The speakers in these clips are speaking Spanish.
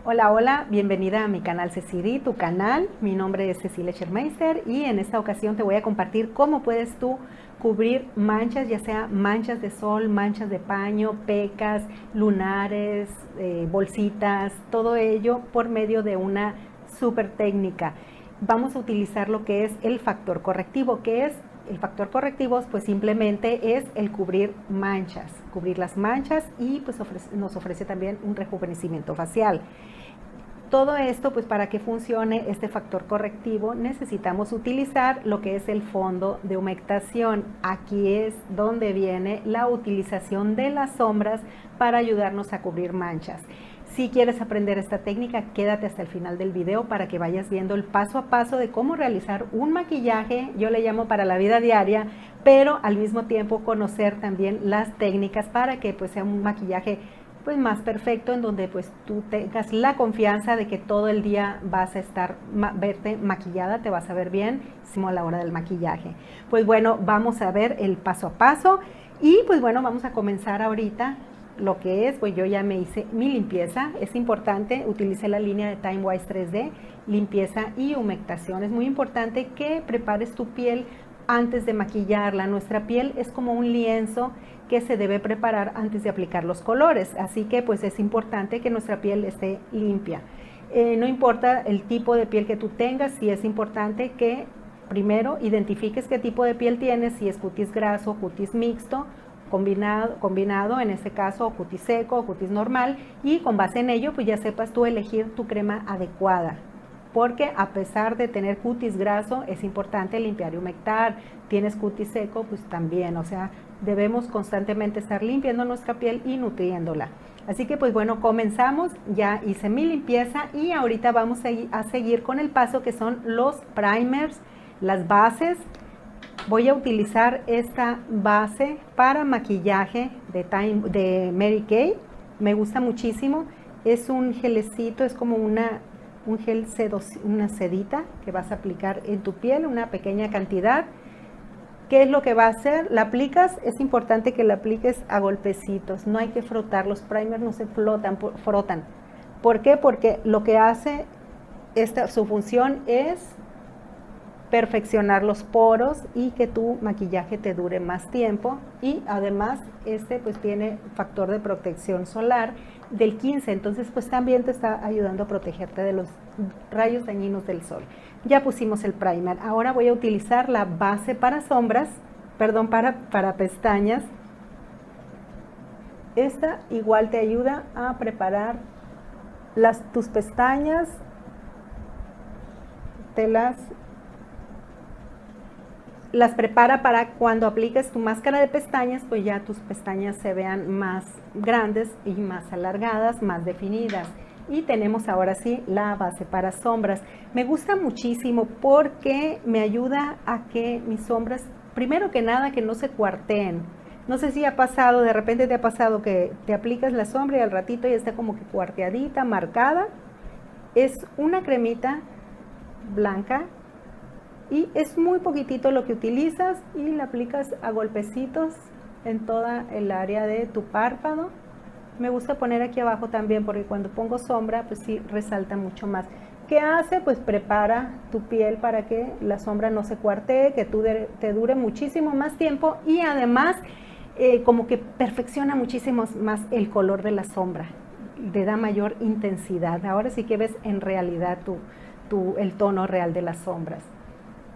Hola, hola, bienvenida a mi canal Ceciri, tu canal. Mi nombre es Cecilia Schermeister y en esta ocasión te voy a compartir cómo puedes tú cubrir manchas, ya sea manchas de sol, manchas de paño, pecas, lunares, bolsitas, todo ello por medio de una super técnica. Vamos a utilizar lo que es el factor correctivo. ¿Qué es el factor correctivo? Pues simplemente es el cubrir manchas, cubrir las manchas y pues nos ofrece también un rejuvenecimiento facial. Todo esto, pues para que funcione este factor correctivo, necesitamos utilizar lo que es el fondo de humectación. Aquí es donde viene la utilización de las sombras para ayudarnos a cubrir manchas. Si quieres aprender esta técnica, quédate hasta el final del video para que vayas viendo el paso a paso de cómo realizar un maquillaje, yo le llamo para la vida diaria, pero al mismo tiempo conocer también las técnicas para que pues sea un maquillaje pues más perfecto, en donde pues tú tengas la confianza de que todo el día vas a estar, verte maquillada, te vas a ver bien a la hora del maquillaje. Pues bueno, vamos a ver el paso a paso y pues bueno, vamos a comenzar ahorita lo que es, pues yo ya me hice mi limpieza. Es importante, utilicé la línea de Time Wise 3D, limpieza y humectación. Es muy importante que prepares tu piel antes de maquillarla. Nuestra piel es como un lienzo que se debe preparar antes de aplicar los colores, así que pues es importante que nuestra piel esté limpia. No importa el tipo de piel que tú tengas, sí es importante que primero identifiques qué tipo de piel tienes, si es cutis graso, cutis mixto, combinado en este caso, cutis seco, cutis normal, y con base en ello pues ya sepas tú elegir tu crema adecuada. Porque a pesar de tener cutis graso, es importante limpiar y humectar. Tienes cutis seco, pues también, o sea, debemos constantemente estar limpiando nuestra piel y nutriéndola. Así que pues bueno, comenzamos, ya hice mi limpieza y ahorita vamos a seguir con el paso que son los primers, las bases. Voy a utilizar esta base para maquillaje de Mary Kay, me gusta muchísimo. Es un gelecito, es como un gel una sedita que vas a aplicar en tu piel, una pequeña cantidad. ¿Qué es lo que va a hacer? La aplicas, es importante que la apliques a golpecitos, no hay que frotar, los primers no se frotan. ¿Por qué? Porque lo que hace su función es perfeccionar los poros y que tu maquillaje te dure más tiempo, y además pues tiene factor de protección solar del 15, entonces pues también te está ayudando a protegerte de los rayos dañinos del sol. Ya pusimos el primer, ahora voy a utilizar la base para sombras, perdón, para pestañas. Esta igual te ayuda a preparar tus pestañas, las prepara para cuando apliques tu máscara de pestañas, pues ya tus pestañas se vean más grandes y más alargadas, más definidas. Y tenemos ahora sí la base para sombras. Me gusta muchísimo porque me ayuda a que mis sombras, primero que nada, que no se cuarteen. No sé si ha pasado, de repente te ha pasado que te aplicas la sombra y al ratito ya está como que cuarteadita, marcada. Es una cremita blanca y es muy poquitito lo que utilizas y la aplicas a golpecitos en toda el área de tu párpado. Me gusta poner aquí abajo también porque cuando pongo sombra pues sí resalta mucho más. ¿Qué hace? Pues prepara tu piel para que la sombra no se cuartee, que te dure muchísimo más tiempo, y además como que perfecciona muchísimo más el color de la sombra, le da mayor intensidad. Ahora sí que ves en realidad el tono real de las sombras.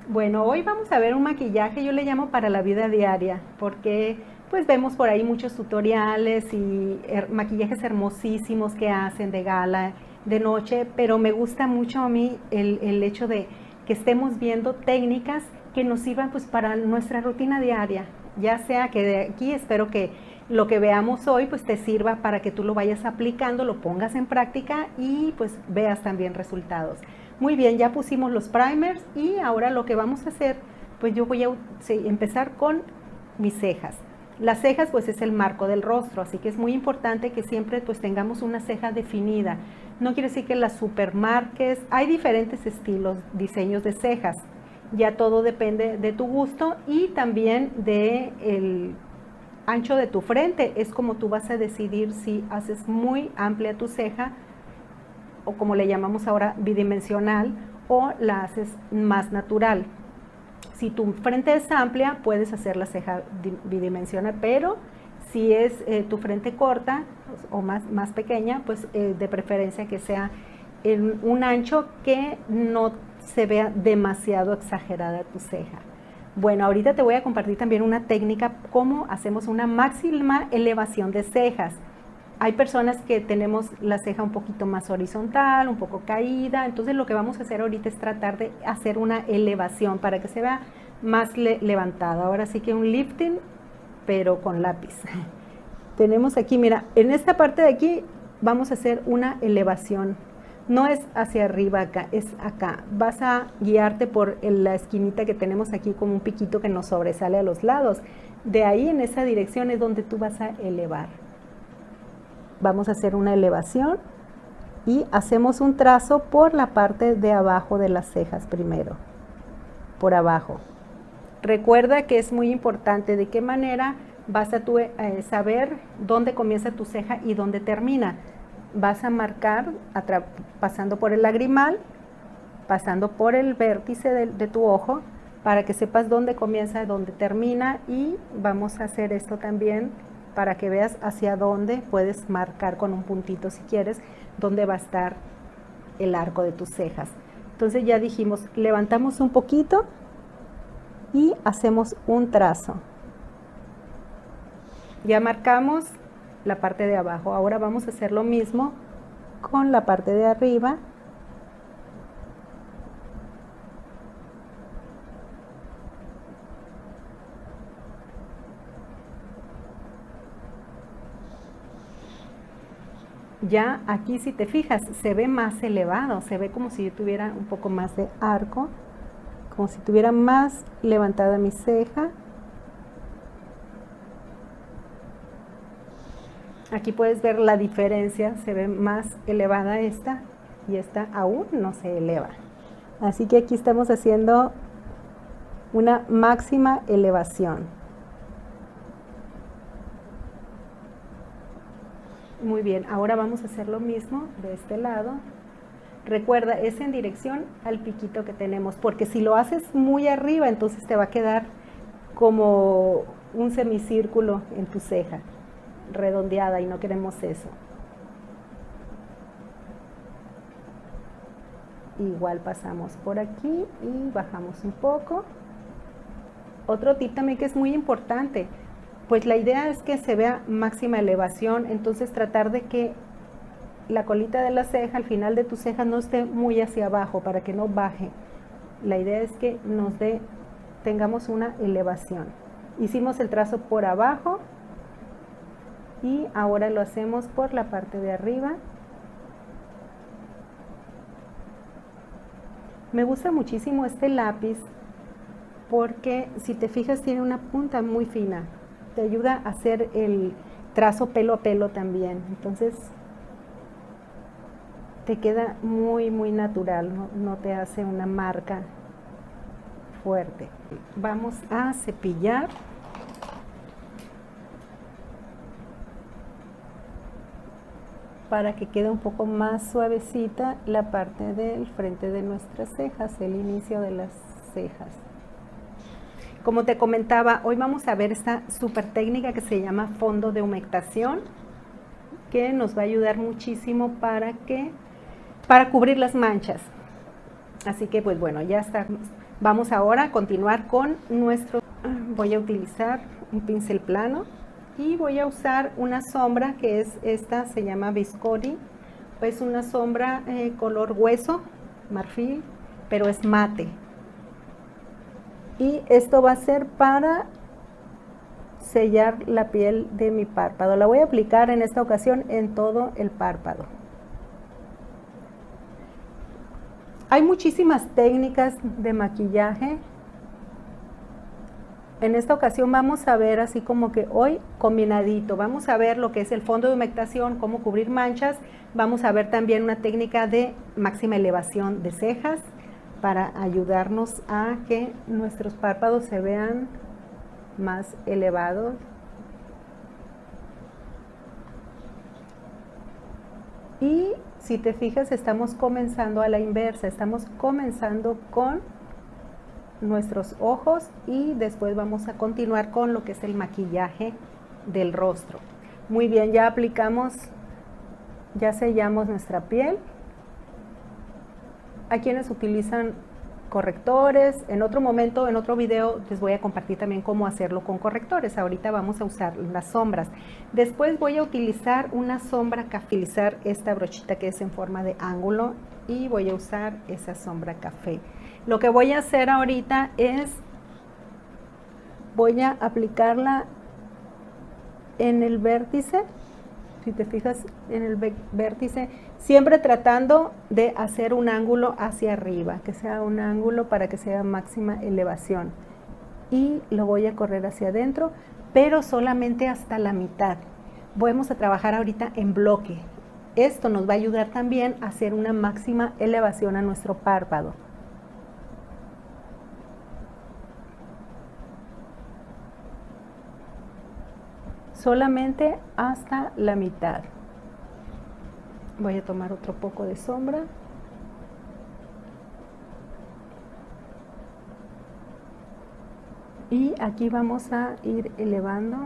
Bueno, hoy vamos a ver un maquillaje, yo le llamo para la vida diaria, porque pues vemos por ahí muchos tutoriales y maquillajes hermosísimos que hacen de gala, de noche, pero me gusta mucho a mí el hecho de que estemos viendo técnicas que nos sirvan pues para nuestra rutina diaria, ya sea que de aquí espero que lo que veamos hoy pues te sirva para que tú lo vayas aplicando, lo pongas en práctica y pues veas también resultados. Muy bien, ya pusimos los primers y ahora lo que vamos a hacer, pues yo voy a empezar con mis cejas. Las cejas pues es el marco del rostro, así que es muy importante que siempre pues tengamos una ceja definida. No quiere decir que las supermarques, hay diferentes estilos, diseños de cejas. Ya todo depende de tu gusto y también del ancho de tu frente. Es como tú vas a decidir si haces muy amplia tu ceja o como le llamamos ahora bidimensional, o la haces más natural. Si tu frente es amplia, puedes hacer la ceja bidimensional, pero si es tu frente corta o más pequeña, pues de preferencia que sea en un ancho que no se vea demasiado exagerada tu ceja. Bueno, ahorita te voy a compartir también una técnica cómo hacemos una máxima elevación de cejas. Hay personas que tenemos la ceja un poquito más horizontal, un poco caída, entonces lo que vamos a hacer ahorita es tratar de hacer una elevación para que se vea más levantada. Ahora sí que un lifting, pero con lápiz. Tenemos aquí, mira, en esta parte de aquí vamos a hacer una elevación. No es hacia arriba acá, es acá. Vas a guiarte por la esquinita que tenemos aquí como un piquito que nos sobresale a los lados. De ahí en esa dirección es donde tú vas a elevar. Vamos a hacer una elevación y hacemos un trazo por la parte de abajo de las cejas primero, por abajo. Recuerda que es muy importante de qué manera vas a tú, saber dónde comienza tu ceja y dónde termina. Vas a marcar pasando por el lagrimal, pasando por el vértice de tu ojo, para que sepas dónde comienza, dónde termina, y vamos a hacer esto también para que veas hacia dónde puedes marcar con un puntito si quieres, dónde va a estar el arco de tus cejas. Entonces ya dijimos, levantamos un poquito y hacemos un trazo. Ya marcamos la parte de abajo. Ahora vamos a hacer lo mismo con la parte de arriba. Ya aquí, si te fijas, se ve más elevado, se ve como si yo tuviera un poco más de arco, como si tuviera más levantada mi ceja. Aquí puedes ver la diferencia, se ve más elevada esta y esta aún no se eleva. Así que aquí estamos haciendo una máxima elevación. Muy bien, ahora vamos a hacer lo mismo de este lado. Recuerda, es en dirección al piquito que tenemos, porque si lo haces muy arriba, entonces te va a quedar como un semicírculo en tu ceja, redondeada, y no queremos eso. Igual pasamos por aquí y bajamos un poco. Otro tip también que es muy importante, pues la idea es que se vea máxima elevación, entonces tratar de que la colita de la ceja, al final de tu ceja, no esté muy hacia abajo para que no baje. La idea es que tengamos una elevación. Hicimos el trazo por abajo y ahora lo hacemos por la parte de arriba. Me gusta muchísimo este lápiz porque, si te fijas, tiene una punta muy fina. Te ayuda a hacer el trazo pelo a pelo también. Entonces te queda muy natural, no te hace una marca fuerte. Vamos a cepillar. Para que quede un poco más suavecita la parte del frente de nuestras cejas, el inicio de las cejas. Como te comentaba, hoy vamos a ver esta súper técnica que se llama fondo de humectación, que nos va a ayudar muchísimo para cubrir las manchas. Así que pues bueno, ya está. Vamos ahora a continuar con voy a utilizar un pincel plano y voy a usar una sombra que es esta, se llama Visconti. Es una sombra color hueso, marfil, pero es mate. Y esto va a ser para sellar la piel de mi párpado. La voy a aplicar en esta ocasión en todo el párpado. Hay muchísimas técnicas de maquillaje. En esta ocasión vamos a ver así como que hoy combinadito. Vamos a ver lo que es el fondo de humectación, cómo cubrir manchas. Vamos a ver también una técnica de máxima elevación de cejas para ayudarnos a que nuestros párpados se vean más elevados. Y Si te fijas, estamos comenzando a la inversa, estamos comenzando con nuestros ojos y después vamos a continuar con lo que es el maquillaje del rostro. Muy bien, ya aplicamos, ya sellamos nuestra piel. Hay quienes utilizan correctores. En otro momento, en otro video, les voy a compartir también cómo hacerlo con correctores. Ahorita vamos a usar las sombras. Después voy a utilizar una sombra café, utilizar esta brochita que es en forma de ángulo y voy a usar esa sombra café. Lo que voy a hacer ahorita es, voy a aplicarla en el vértice. Si te fijas en el vértice, siempre tratando de hacer un ángulo hacia arriba, que sea un ángulo para que sea máxima elevación. Y lo voy a correr hacia adentro, pero solamente hasta la mitad. Vamos a trabajar ahorita en bloque. Esto nos va a ayudar también a hacer una máxima elevación a nuestro párpado. Solamente hasta la mitad. Voy a tomar otro poco de sombra. Y aquí vamos a ir elevando.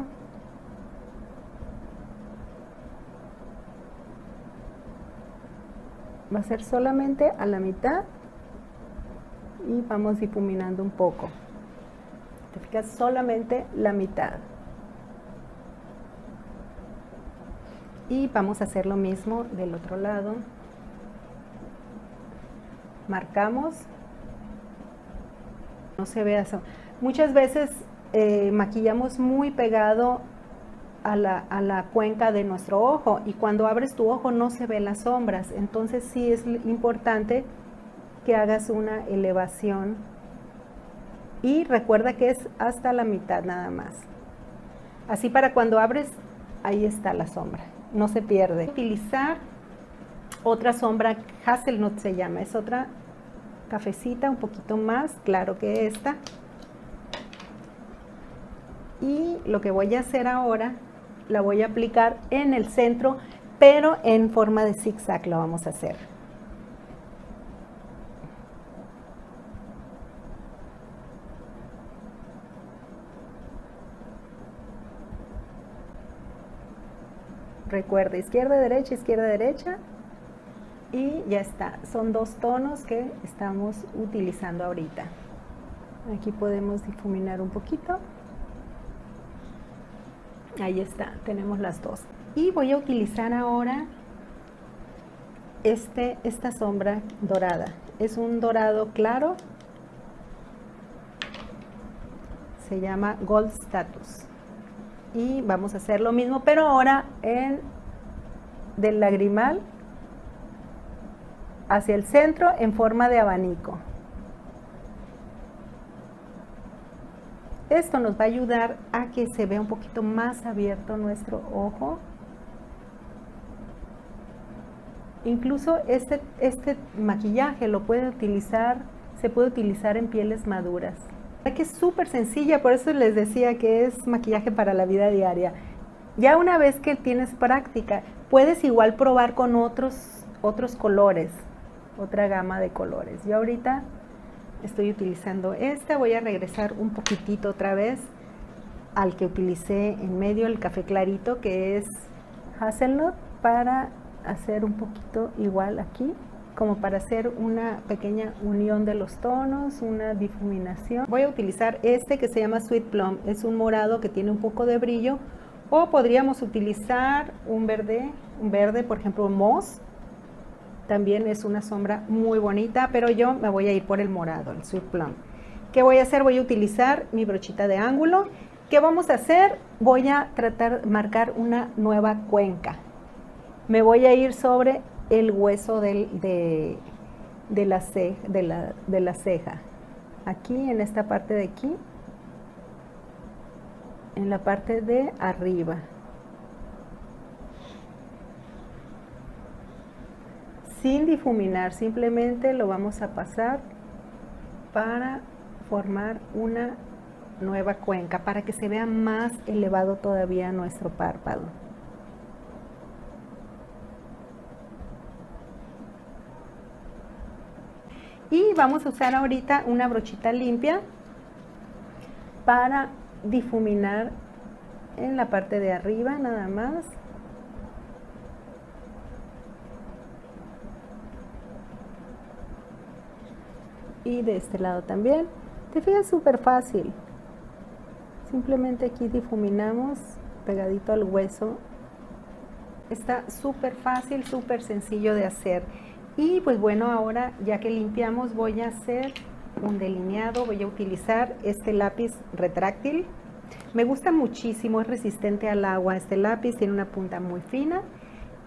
Va a ser solamente a la mitad y vamos difuminando un poco. Te fijas, solamente la mitad. Y vamos a hacer lo mismo del otro lado. Marcamos. No se ve eso. Muchas veces maquillamos muy pegado a la cuenca de nuestro ojo y cuando abres tu ojo no se ven las sombras. Entonces sí es importante que hagas una elevación. Y recuerda que es hasta la mitad nada más. Así para cuando abres, ahí está la sombra. No se pierde. Utilizar otra sombra, Hazelnut se llama, es otra cafecita, un poquito más claro que esta. Y lo que voy a hacer ahora, la voy a aplicar en el centro, pero en forma de zigzag lo vamos a hacer. Recuerda, izquierda, derecha y ya está. Son dos tonos que estamos utilizando ahorita. Aquí podemos difuminar un poquito. Ahí está, tenemos las dos. Y voy a utilizar ahora esta sombra dorada. Es un dorado claro. Se llama Gold Status. Y vamos a hacer lo mismo, pero ahora del lagrimal hacia el centro en forma de abanico. Esto nos va a ayudar a que se vea un poquito más abierto nuestro ojo. Incluso este maquillaje se puede utilizar en pieles maduras. Que es súper sencilla, por eso les decía que es maquillaje para la vida diaria. Ya una vez que tienes práctica, puedes igual probar con otros colores, otra gama de colores. Yo ahorita estoy utilizando voy a regresar un poquitito otra vez al que utilicé en medio, el café clarito, que es Hazelnut, para hacer un poquito igual aquí, como para hacer una pequeña unión de los tonos, una difuminación. Voy a utilizar que se llama Sweet Plum, es un morado que tiene un poco de brillo, o podríamos utilizar un verde, por ejemplo, moss. También es una sombra muy bonita, pero yo me voy a ir por el morado, el Sweet Plum. ¿Qué voy a hacer? Voy a utilizar mi brochita de ángulo. ¿Qué vamos a hacer? Voy a tratar de marcar una nueva cuenca. Me voy a ir sobre el hueso de la ceja. Aquí, en esta parte de aquí, en la parte de arriba. Sin difuminar, simplemente lo vamos a pasar para formar una nueva cuenca, para que se vea más elevado todavía nuestro párpado. Y vamos a usar ahorita una brochita limpia para difuminar en la parte de arriba nada más. Y de este lado también. Te fijas, súper fácil. Simplemente aquí difuminamos pegadito al hueso. Está súper fácil, súper sencillo de hacer. Y pues bueno, ahora ya que limpiamos voy a hacer un delineado. Voy a utilizar este lápiz retráctil. Me gusta muchísimo, es resistente al agua este lápiz, tiene una punta muy fina.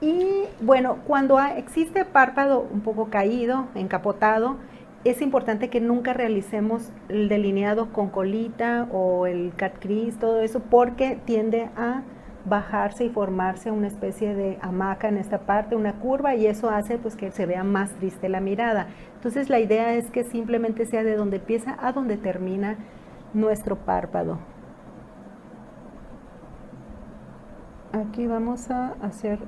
Y bueno, cuando existe párpado un poco caído, encapotado, es importante que nunca realicemos el delineado con colita o el cat crease, todo eso, porque tiende a bajarse y formarse una especie de hamaca en esta parte, una curva, y eso hace pues que se vea más triste la mirada. Entonces la idea es que simplemente sea de donde empieza a donde termina nuestro párpado. Aquí vamos a hacer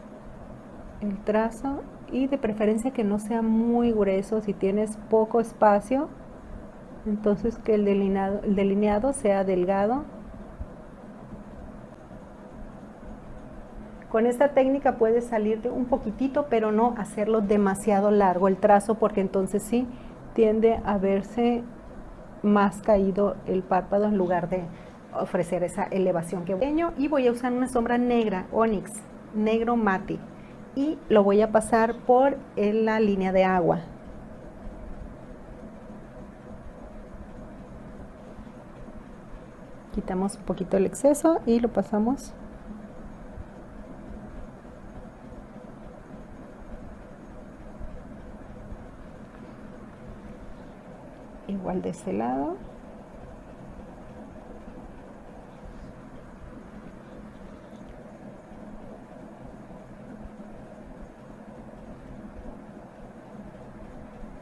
el trazo y de preferencia que no sea muy grueso. Si tienes poco espacio, entonces que el delineado sea delgado. Con esta técnica puedes salirte un poquitito, pero no hacerlo demasiado largo el trazo, porque entonces sí tiende a verse más caído el párpado en lugar de ofrecer esa elevación que pequeño. Y voy a usar una sombra negra, Onyx, negro mate, y lo voy a pasar por la línea de agua. Quitamos un poquito el exceso y lo pasamos. Igual de este lado.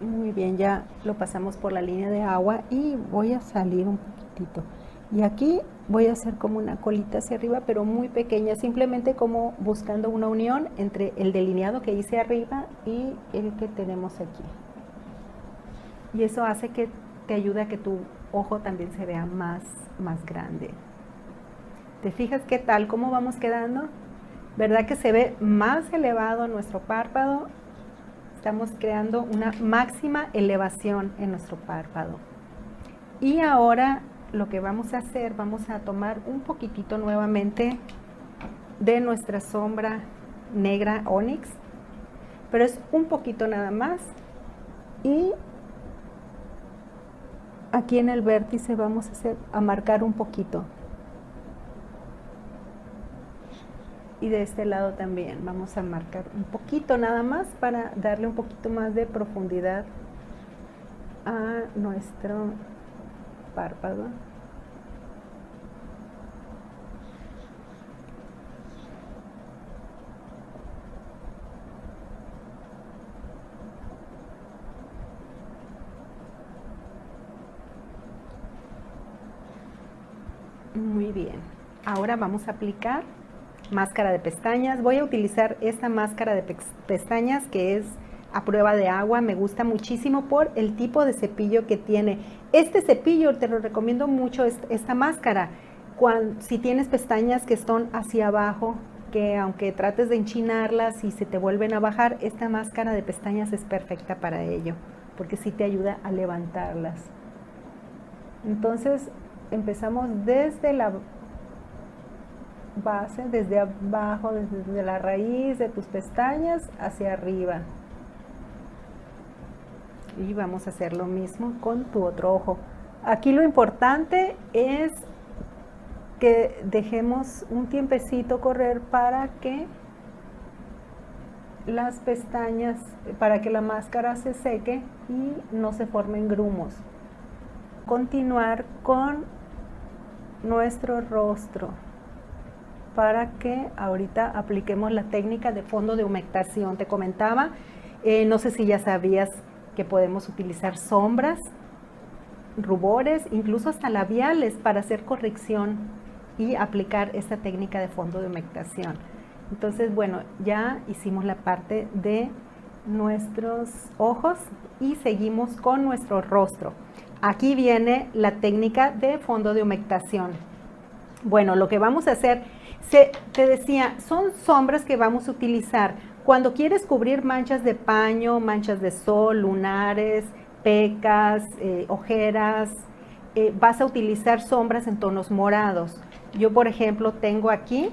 Muy bien, ya lo pasamos por la línea de agua y voy a salir un poquitito. Y aquí voy a hacer como una colita hacia arriba, pero muy pequeña, simplemente como buscando una unión entre el delineado que hice arriba y el que tenemos aquí. Y eso hace que te ayude a que tu ojo también se vea más grande. ¿Te fijas qué tal? ¿Cómo vamos quedando? ¿Verdad que se ve más elevado nuestro párpado? Estamos creando una máxima elevación en nuestro párpado. Y ahora lo que vamos a hacer, vamos a tomar un poquitito nuevamente de nuestra sombra negra Onyx, pero es un poquito nada más. Y aquí en el vértice vamos a marcar un poquito. Y de este lado también vamos a marcar un poquito nada más para darle un poquito más de profundidad a nuestro párpado. Muy bien, ahora vamos a aplicar máscara de pestañas. Voy a utilizar esta máscara de pestañas que es a prueba de agua. Me gusta muchísimo por el tipo de cepillo que tiene. Este cepillo te lo recomiendo mucho, esta máscara. Si tienes pestañas que están hacia abajo, que aunque trates de enchinarlas y se te vuelven a bajar, esta máscara de pestañas es perfecta para ello, porque sí te ayuda a levantarlas. Entonces empezamos desde la base, desde abajo, desde la raíz de tus pestañas hacia arriba, y vamos a hacer lo mismo con tu otro ojo. Aquí lo importante es que dejemos un tiempecito correr para que las pestañas, para que la máscara se seque y no se formen grumos. Continuar con nuestro rostro para que ahorita apliquemos la técnica de fondo de humectación. Te comentaba, no sé si ya sabías que podemos utilizar sombras, rubores, incluso hasta labiales para hacer corrección y aplicar esta técnica de fondo de humectación. Entonces, bueno, ya hicimos la parte de nuestros ojos y seguimos con nuestro rostro. Aquí viene la técnica de fondo de humectación. Bueno, lo que vamos a hacer, te decía, son sombras que vamos a utilizar cuando quieres cubrir manchas de paño, manchas de sol, lunares, pecas, ojeras. Vas a utilizar sombras en tonos morados. Yo, por ejemplo, tengo aquí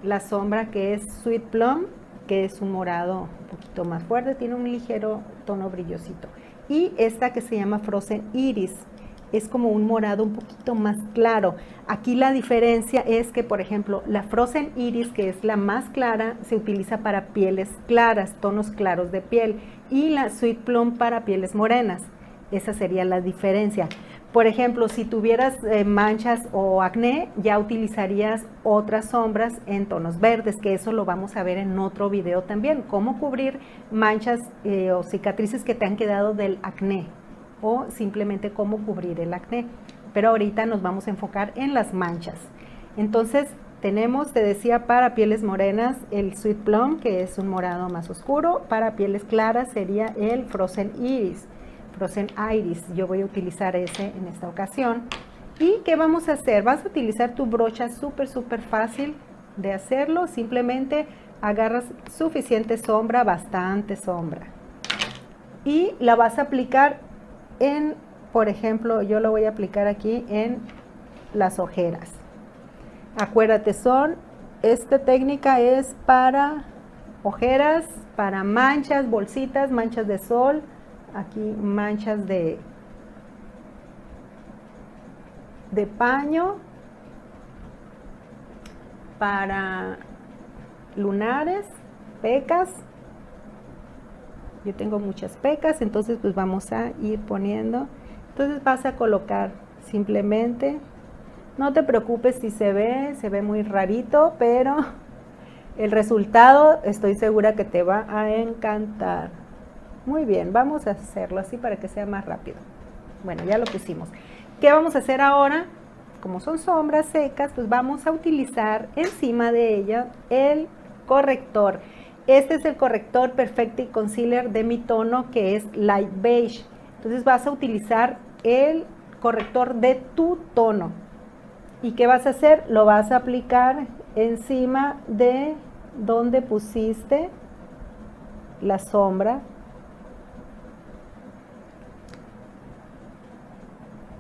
la sombra que es Sweet Plum, que es un morado un poquito más fuerte, tiene un ligero tono brillosito. Y esta que se llama Frozen Iris, es como un morado un poquito más claro. Aquí la diferencia es que, por ejemplo, la Frozen Iris, que es la más clara, se utiliza para pieles claras, tonos claros de piel, y la Sweet Plum para pieles morenas. Esa sería la diferencia. Por ejemplo, si tuvieras manchas o acné, ya utilizarías otras sombras en tonos verdes, que eso lo vamos a ver en otro video también, cómo cubrir manchas o cicatrices que te han quedado del acné, o simplemente cómo cubrir el acné. Pero ahorita nos vamos a enfocar en las manchas. Entonces, tenemos, te decía, para pieles morenas el Sweet Plum, que es un morado más oscuro. Para pieles claras sería el Frozen Iris. Frozen Iris, yo voy a utilizar ese en esta ocasión. ¿Y qué vamos a hacer? Vas a utilizar tu brocha súper fácil de hacerlo. Simplemente agarras suficiente sombra, bastante sombra, y la vas a aplicar en, por ejemplo, yo lo voy a aplicar aquí en las ojeras. Acuérdate, esta técnica es para ojeras, para manchas, bolsitas, manchas de sol, aquí manchas de paño, para lunares, pecas. Yo tengo muchas pecas, entonces pues vamos a ir poniendo. Entonces vas a colocar simplemente, no te preocupes si se ve muy rarito, pero el resultado estoy segura que te va a encantar. Muy bien, vamos a hacerlo así para que sea más rápido. Bueno, ya lo pusimos. ¿Qué vamos a hacer ahora? Como son sombras secas, pues vamos a utilizar encima de ella el corrector. Este es el corrector Perfecting Concealer de mi tono, que es Light Beige. Entonces vas a utilizar el corrector de tu tono. ¿Y qué vas a hacer? Lo vas a aplicar encima de donde pusiste la sombra.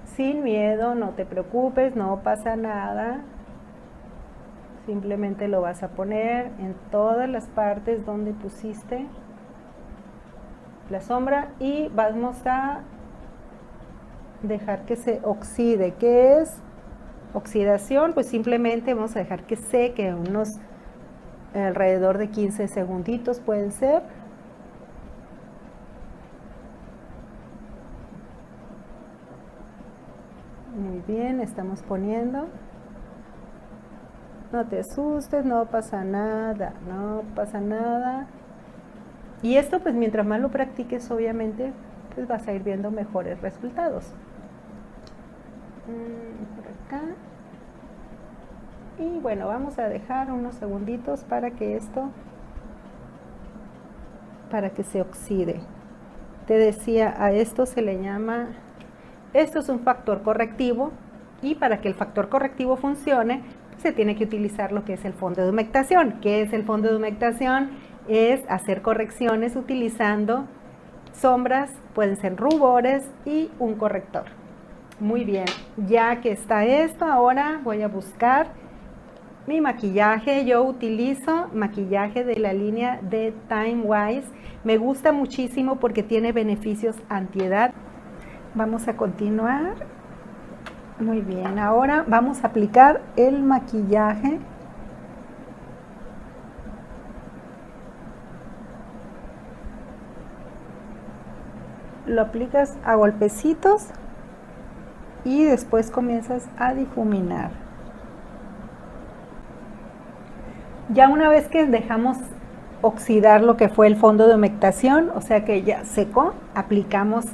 Sin miedo, no te preocupes, no pasa nada. Simplemente lo vas a poner en todas las partes donde pusiste la sombra y vamos a dejar que se oxide. ¿Qué es oxidación? Pues simplemente vamos a dejar que seque unos alrededor de 15 segunditos pueden ser. Muy bien, estamos poniendo. No te asustes, no pasa nada, no pasa nada. Y esto pues mientras más lo practiques, obviamente, pues vas a ir viendo mejores resultados. Por acá. Y bueno, vamos a dejar unos segunditos para que se oxide. Te decía, a esto se le llama, esto es un factor correctivo, y para que el factor correctivo funcione, se tiene que utilizar lo que es el fondo de humectación. ¿Qué es el fondo de humectación? Es hacer correcciones utilizando sombras, pueden ser rubores y un corrector. Muy bien, ya que está esto, ahora voy a buscar mi maquillaje. Yo utilizo maquillaje de la línea de Time Wise. Me gusta muchísimo porque tiene beneficios antiedad. Vamos a continuar. Muy bien, ahora vamos a aplicar el maquillaje. Lo aplicas a golpecitos y después comienzas a difuminar. Ya una vez que dejamos oxidar lo que fue el fondo de humectación, o sea que ya secó, aplicamos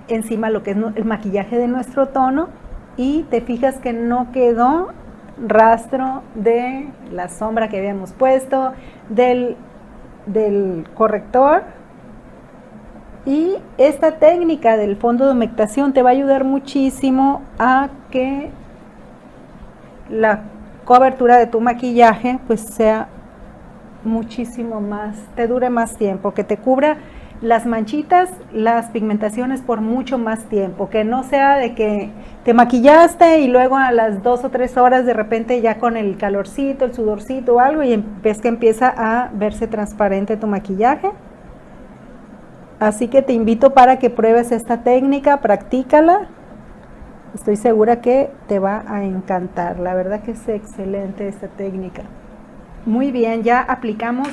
encima lo que es el maquillaje de nuestro tono. Y te fijas que no quedó rastro de la sombra que habíamos puesto, del del corrector. Y esta técnica del fondo de humectación te va a ayudar muchísimo a que la cobertura de tu maquillaje pues sea muchísimo más, te dure más tiempo, que te cubra las manchitas, las pigmentaciones por mucho más tiempo, que no sea de que te maquillaste y luego a las 2 o 3 horas de repente ya con el calorcito, el sudorcito o algo y ves que empieza a verse transparente tu maquillaje. Así que te invito para que pruebes esta técnica, practícala. Estoy segura que te va a encantar. La verdad que es excelente esta técnica. Muy bien, ya aplicamos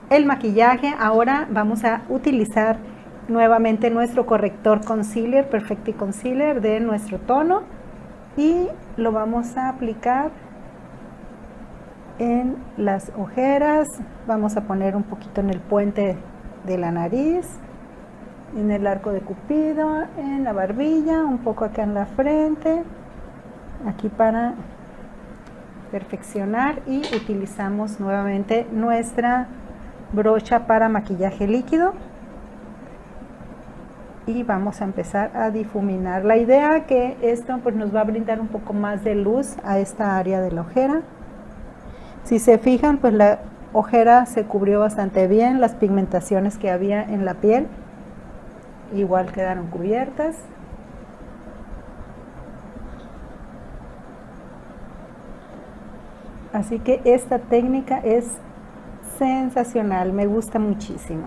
el maquillaje. Ahora vamos a utilizar nuevamente nuestro corrector concealer, Perfecti Concealer de nuestro tono. Y lo vamos a aplicar en las ojeras. Vamos a poner un poquito en el puente de la nariz, en el arco de Cupido, en la barbilla, un poco acá en la frente, aquí para perfeccionar. Y utilizamos nuevamente nuestra brocha para maquillaje líquido y vamos a empezar a difuminar. La idea que esto pues nos va a brindar un poco más de luz a esta área de la ojera. Si se fijan, pues la ojera se cubrió bastante bien, las pigmentaciones que había en la piel igual quedaron cubiertas. Así que esta técnica es sensacional, me gusta muchísimo.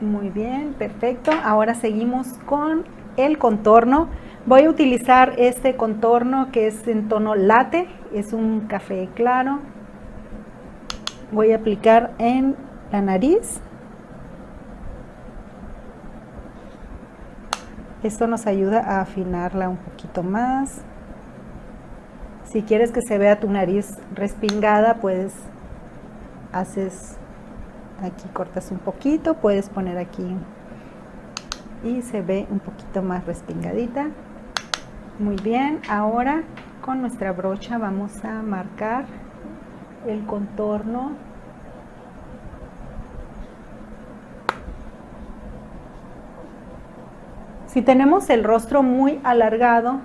Muy bien, perfecto. Ahora seguimos con el contorno. Voy a utilizar este contorno que es en tono latte, es un café claro. Voy a aplicar en la nariz. Esto nos ayuda a afinarla un poquito más. Si quieres que se vea tu nariz respingada, pues haces aquí, cortas un poquito, puedes poner aquí y se ve un poquito más respingadita. Muy bien, ahora con nuestra brocha vamos a marcar el contorno. Si tenemos el rostro muy alargado,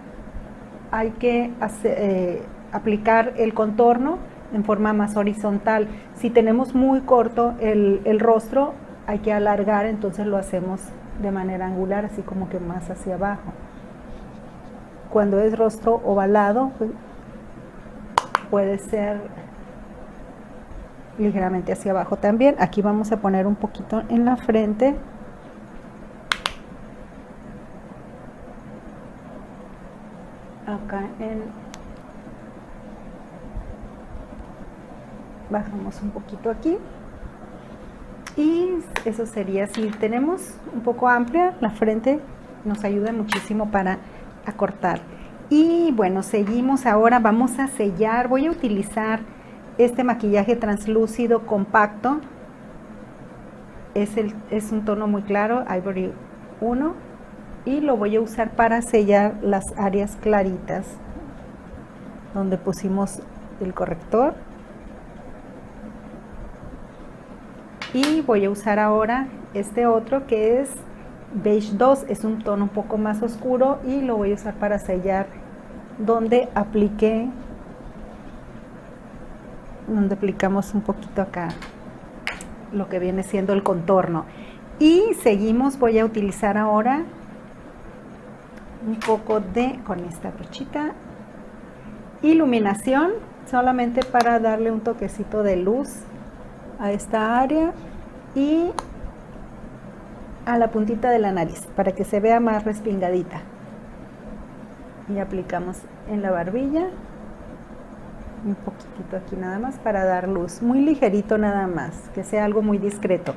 hay que aplicar el contorno en forma más horizontal. Si tenemos muy corto el rostro, hay que alargar, entonces lo hacemos de manera angular, así como que más hacia abajo. Cuando es rostro ovalado, pues, puede ser ligeramente hacia abajo también. Aquí vamos a poner un poquito en la frente. Acá bajamos un poquito aquí y eso sería. Si tenemos un poco amplia la frente, nos ayuda muchísimo para acortar. Y bueno, seguimos. Ahora vamos a sellar. Voy a utilizar este maquillaje translúcido compacto, es un tono muy claro, Ivory 1, y lo voy a usar para sellar las áreas claritas donde pusimos el corrector. Y voy a usar ahora este otro que es Beige 2, es un tono un poco más oscuro y lo voy a usar para sellar donde aplicamos un poquito acá lo que viene siendo el contorno. Y seguimos, voy a utilizar ahora un poco con esta brochita, iluminación, solamente para darle un toquecito de luz a esta área y a la puntita de la nariz para que se vea más respingadita. Y aplicamos en la barbilla un poquitito aquí nada más para dar luz, muy ligerito nada más, que sea algo muy discreto.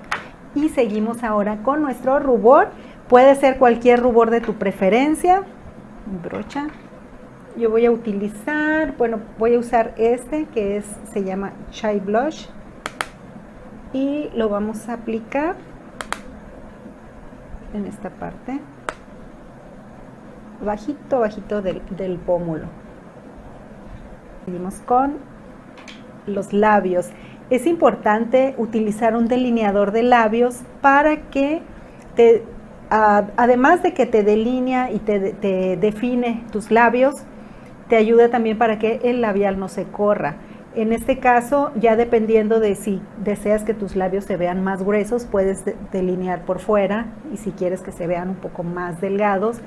Y seguimos ahora con nuestro rubor. Puede ser cualquier rubor de tu preferencia. Brocha. Yo voy a utilizar, voy a usar este que se llama Chai Blush y lo vamos a aplicar en esta parte, bajito del pómulo. Seguimos con los labios. Es importante utilizar un delineador de labios para que además de que te delinea y te define tus labios, te ayuda también para que el labial no se corra. En este caso, ya dependiendo de si deseas que tus labios se vean más gruesos, puedes delinear por fuera, y si quieres que se vean un poco más delgados,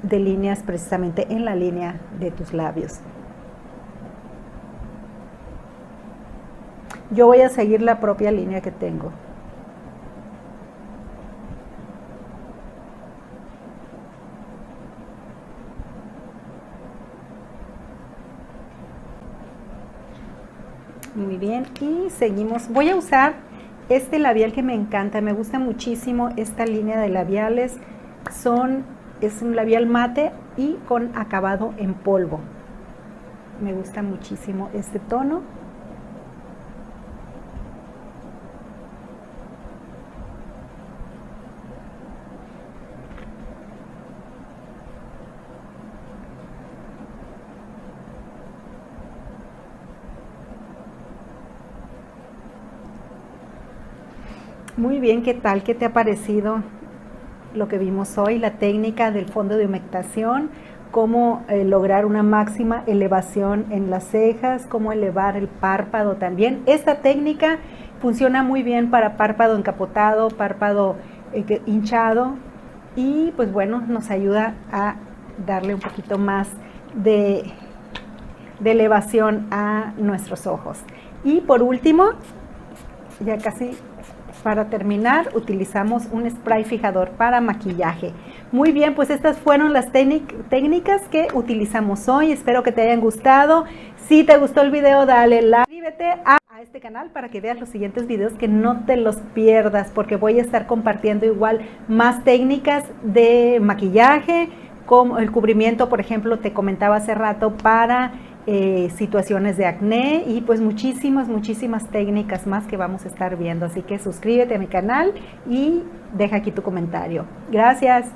delineas precisamente en la línea de tus labios. Yo voy a seguir la propia línea que tengo. Muy bien, y seguimos. Voy a usar este labial que me encanta, me gusta muchísimo esta línea de labiales. Es un labial mate y con acabado en polvo. Me gusta muchísimo este tono. Muy bien, ¿qué tal? ¿Qué te ha parecido lo que vimos hoy? La técnica del fondo de humectación, cómo lograr una máxima elevación en las cejas, cómo elevar el párpado también. Esta técnica funciona muy bien para párpado encapotado, párpado hinchado, y pues bueno, nos ayuda a darle un poquito más de elevación a nuestros ojos. Y por último, ya casi para terminar, utilizamos un spray fijador para maquillaje. Muy bien, pues estas fueron las técnicas que utilizamos hoy. Espero que te hayan gustado. Si te gustó el video, dale like. Suscríbete a este canal para que veas los siguientes videos, que no te los pierdas, porque voy a estar compartiendo igual más técnicas de maquillaje, como el cubrimiento, por ejemplo, te comentaba hace rato, para situaciones de acné, y pues muchísimas técnicas más que vamos a estar viendo. Así que suscríbete a mi canal y deja aquí tu comentario. Gracias.